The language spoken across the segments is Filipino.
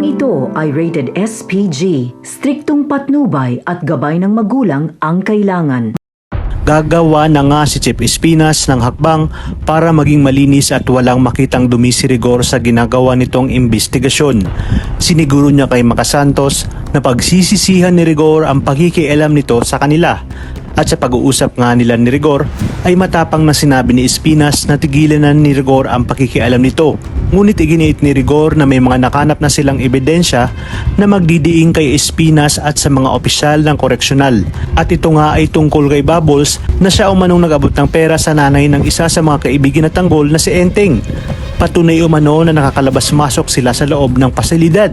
Programang ito ay rated SPG, striktong patnubay at gabay ng magulang ang kailangan. Gagawa na nga si Chief Espinas ng hakbang para maging malinis at walang makitang dumi si Rigor sa ginagawa nitong investigasyon. Siniguro niya kay Makasantos na pagsisisihan ni Rigor ang pagkikialam nito sa kanila. At sa pag-uusap nga nila ni Rigor ay matapang na sinabi ni Espinas na tigilan na ni Rigor ang pakikialam nito. Ngunit iginiit ni Rigor na may mga nakanap na silang ebidensya na magdidiing kay Espinas at sa mga opisyal ng koreksyonal. At ito nga ay tungkol kay Bubbles na siya umanong nag-abot ng pera sa nanay ng isa sa mga kaibigan na tanggol na si Enteng. Patunay umano na nakakalabas-masok sila sa loob ng pasilidad.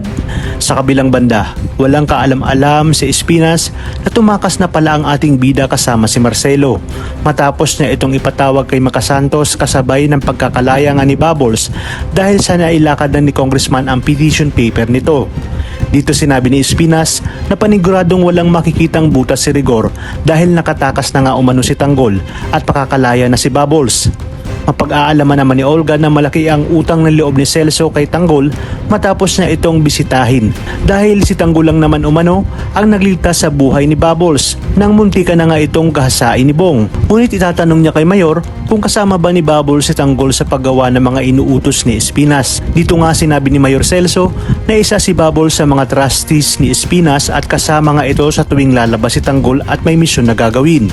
Sa kabilang banda, walang kaalam-alam si Espinas na tumakas na pala ang ating bida kasama si Marcelo. Matapos niya itong ipatawag kay Makasantos kasabay ng pagkakalaya nga ni Bubbles dahil sa nailakad na ni Congressman ang petition paper nito. Dito sinabi ni Espinas na paniguradong walang makikitang butas si Rigor dahil nakatakas na nga umano si Tanggol at pakakalaya na si Bubbles. Mapag-aalaman naman ni Olga na malaki ang utang ng loob ni Celso kay Tanggol matapos na itong bisitahin dahil si Tanggol lang naman umano ang nagligtas sa buhay ni Bubbles nang muntika na nga itong kahasain ni Bong. Ngunit itatanong niya kay Mayor kung kasama ba ni Bubbles si Tanggol sa paggawa ng mga inuutos ni Espinas. Dito nga sinabi ni Mayor Celso na isa si Bubbles sa mga trustees ni Espinas at kasama nga ito sa tuwing lalabas si Tanggol at may misyon na gagawin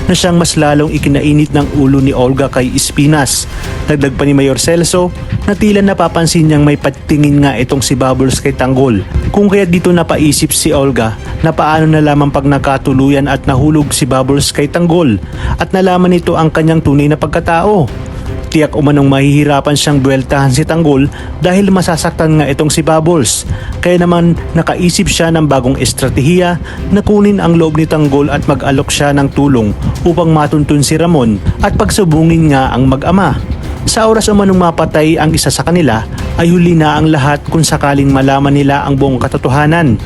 na siyang mas lalong ikinainit ng ulo ni Olga kay Espinas. Dagdag pa ni Mayor Celso na tila napapansin niyang may patingin nga itong si Bubbles kay Tanggol. Kung kaya dito napaisip si Olga na paano na lamang pag nakatuluyan at nahulog si Bubbles kay Tanggol at nalaman nito ang kanyang tunay na pagkatao. Tiyak umanong mahihirapan siyang duweltahan si Tanggol dahil masasaktan nga itong si Bubbles. Kaya naman nakaisip siya ng bagong estratehiya na kunin ang loob ni Tanggol at mag-alok siya ng tulong upang matuntun si Ramon at pagsubungin nga ang mag-ama. Sa oras umanong mapatay ang isa sa kanila ay huli na ang lahat kung sakaling malaman nila ang buong katotohanan.